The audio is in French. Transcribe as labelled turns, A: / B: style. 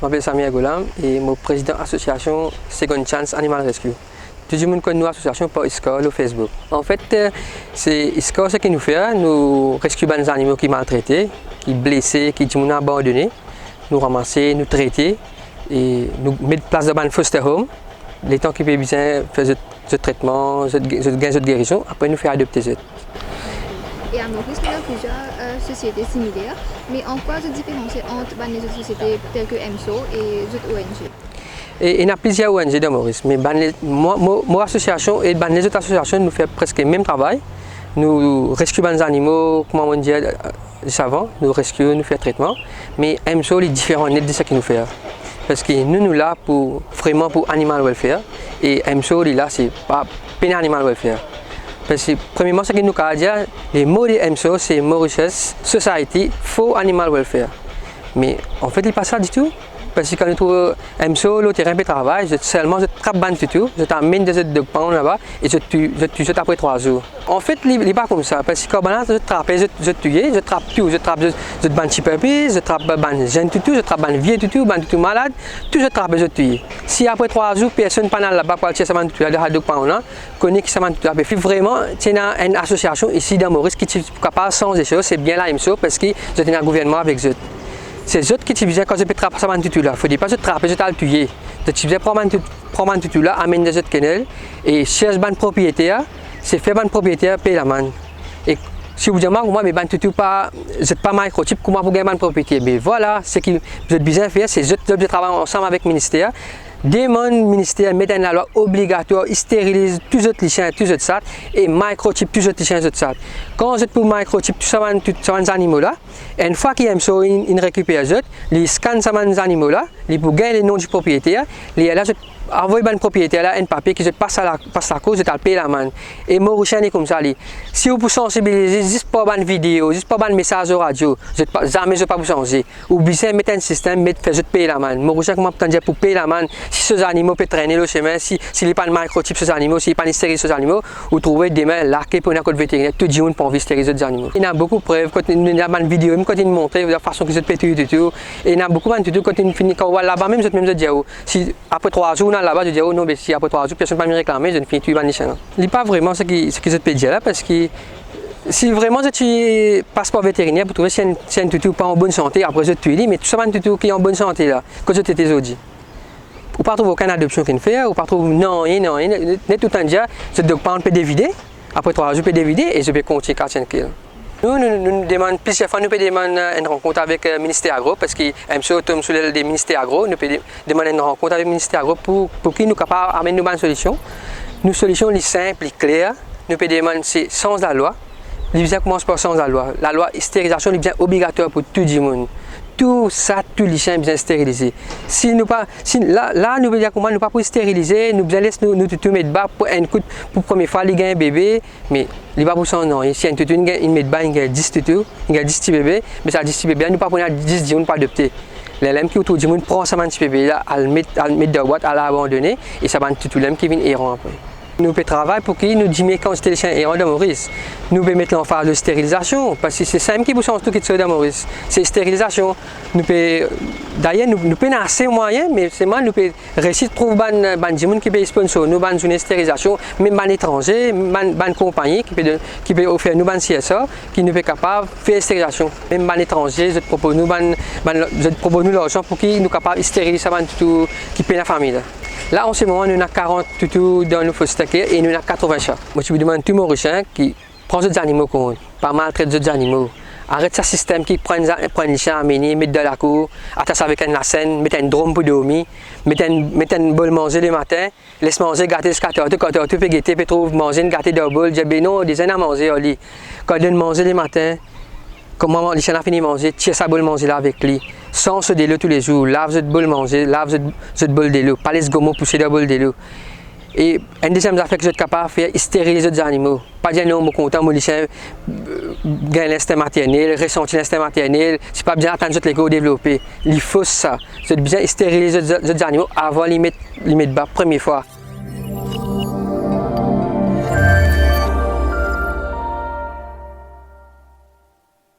A: je m'appelle Samir Goulam et je suis président de l'association Second Chance Animal Rescue. Tout le monde connaît notre association par ISCOR au Facebook. En fait, c'est ISCOR ce que nous fait, nous rescuons des animaux qui sont maltraités, qui sont blessés, qui sont abandonnés, nous ramasser, nous traiter et nous mettre place dans un foster home. Les temps qui peuvent bien faire ce traitement, ce guérison, après nous faire adopter ça.
B: Et à Maurice, nous avons plusieurs sociétés similaires, mais en quoi se différencie entre les autres sociétés telles que EMSO et les autres ONG?
A: Et il y a plusieurs ONG dans Maurice, mais mon association et les autres associations nous font presque le même travail. Nous rescuons les animaux, comme on dit avant, nous rescuons, nous faisons traitement, mais EMSO est différent de ce qu'il nous fait. Parce que nous sommes là vraiment pour animal welfare et EMSO est là, c'est pas pour animal welfare. Parce que premièrement, ce que nous avons dit, les mots de EMSO, c'est Mauritius Society for Animal Welfare. Mais en fait, il n'est pas ça du tout. Parce que quand nous trouvons EMSO, le terrain de travail, seulement je trappe ban tout, je t'amène des œufs de pain là-bas et je tue après 3 jours. En fait, il n'est pas comme ça. Parce que quand je trappe, je tue, je trappe tout. Je trappe je ban petit pépé, je trappe ban jeune tout, je trappe ban vieux tout, ban tout malade, tout je trappe, je tue. Si après 3 jours, personne pas là-bas pour tirer ça ban tout, de pain là, connaît qui ça ban tout. Mais vraiment, il y a une association ici dans Maurice qui est capable de changer les choses, c'est bien la EMSO parce que je suis un gouvernement avec eux. C'est eux qui te disent quand je peux trapper ça tout là. Il ne faut pas se trapper, je t'ai le tuer. Tu te dis prends tout là, amène des autres canaux et cherche ban propriétaire, c'est faire ban propriétaire paye la manne. Et si vous dites moi mais ban tout pas, je pas microchip comment vous gagner ban propriétaire. Mais voilà, ce que vous êtes bien faire, c'est je travaille ensemble avec le ministère. Demande le ministère mettre une loi obligatoire, il stérilise tous les autres chiens, tous les autres sacs et microchip tous les autres chiens, tous les autres sacs. Quand vous êtes pour microchip tous ces animaux là, et une fois qu'ils aiment ça, ils récupèrent les autres, ils scannent ces animaux là, ils pour gagner le nom du propriétaire, ils là envoyer le propriétaire là un papier qui se passe à la cause de payer la manne. Et Mauricien est comme ça. Si vous pouvez sensibiliser, juste pas une vidéo, juste pas un message au radio, jamais je ne pas vous changer. Ou bien mettre un système, faire payer la manne. Mauricien comment peut dire pour payer la manne, si ces animaux peuvent traîner le chemin, s'il n'y a pas de microchip sur ces animaux, s'il n'y a pas de stérile sur ces animaux, vous trouvez des mains larguées pour une école vétérinaire, tout le monde peut envie de stériliser des animaux. Il y a beaucoup de preuves, quand il y a une vidéo, même quand il montre de la façon qu'ils se pètent tout, et il y a beaucoup de vidéos quand il finit, quand on voit là-bas, même je dis, si après 3 jours, là-bas, je dis, oh non, mais si après 3 jours, personne ne va me réclamer, je ne finis plus les chiens. Il n'est pas vraiment ce que je peux dire là, parce que si vraiment tu passeport vétérinaire pour trouver si un toutou pas en bonne santé, après je tue, mais tout ça, un toutou qui est en bonne santé là, quand je t'étais aujourd'hui. Ou pas trouver aucune adoption qu'il fait, ou pas trouver non, tout un dia, je ne pas peut dévider, après 3 jours, je peux dévider et je peux continuer à 4 kills. Nous demandons plusieurs fois, nous pouvons demander une rencontre avec le ministère agro parce que EMSO tombe sous le ministère agro, nous pouvons demander une rencontre avec le ministère agro pour qu'il nous capable d'amener une solution. Une solution simple et claire, nous pouvons demander c'est sans la loi. Les commence par sans la loi. La loi stérilisation est bien obligatoire pour tout le monde. Tout ça, tous les chiens bien stérilisés. Si nous pas, là nous dire comment nous pas pour stériliser, nous bien laisser nous tout mettre bas pour un coup pour première fois il gagne un bébé, mais il va pour son nom. Si un toutou il met bas, il gagne 10 toutou, il gagne 10 petits bébés, mais ça 10 petits bébés, nous pas pour 10 jours, nous pas adopter. L'élève qui autour du monde prend ça petit bébé là, à le mettre dans la boîte, à l'abandonner et ça va tout l'homme qui vient errant après. Nous pouvons travailler pour qu'ils nous disent quand c'était les chiens errants de Maurice. Nous pouvons mettre en phase de stérilisation parce que c'est ça qui vous change tout qui est de Maurice. C'est stérilisation. D'ailleurs, nous pouvons assez moyens, mais c'est moi nous pouvons réussir à trouver des gens qui peuvent sponsor nous une stérilisation, même des étrangers, des compagnies qui peuvent offrir nous des CSA, qui nous sont capables de faire stérilisation. Même des étrangers, je propose nous l'argent pour qu'ils nous capables de stériliser tout qui paye la famille. Là, en ce moment, nous avons 40 toutous dans nos foster care et nous avons 80 chats. Moi, je vous demande tout Mauricien qui prend des animaux compte, pas maltraite des animaux. Arrête ce système qui prend les chiens à mener, met dans la cour, attache avec une scène, met un drôme pour dormir, met un bol manger le matin, laisse manger, gâter jusqu'à 14h, quand tu peux guetter, tu trouves manger, une gâter dans le bol, dis ben non, des à manger au lit. Quand tu donnes manger le matin, comment les chiens ont fini de manger, tire sa bol manger là avec lui. Sans se délo tous les jours, lave cette bol manger, lave cette bol délo, pas les gomos pousser dans le bol délo. Et une deuxième affaire que je suis capable de faire, c'est stériliser les animaux. Pas dire non, je suis content, mon chien gagne l'instinct maternel, ressentir l'instinct maternel, c'est pas bien attendre que les gars développer. Il faut ça. C'est bien stériliser les animaux avant de les mettre bas, première fois.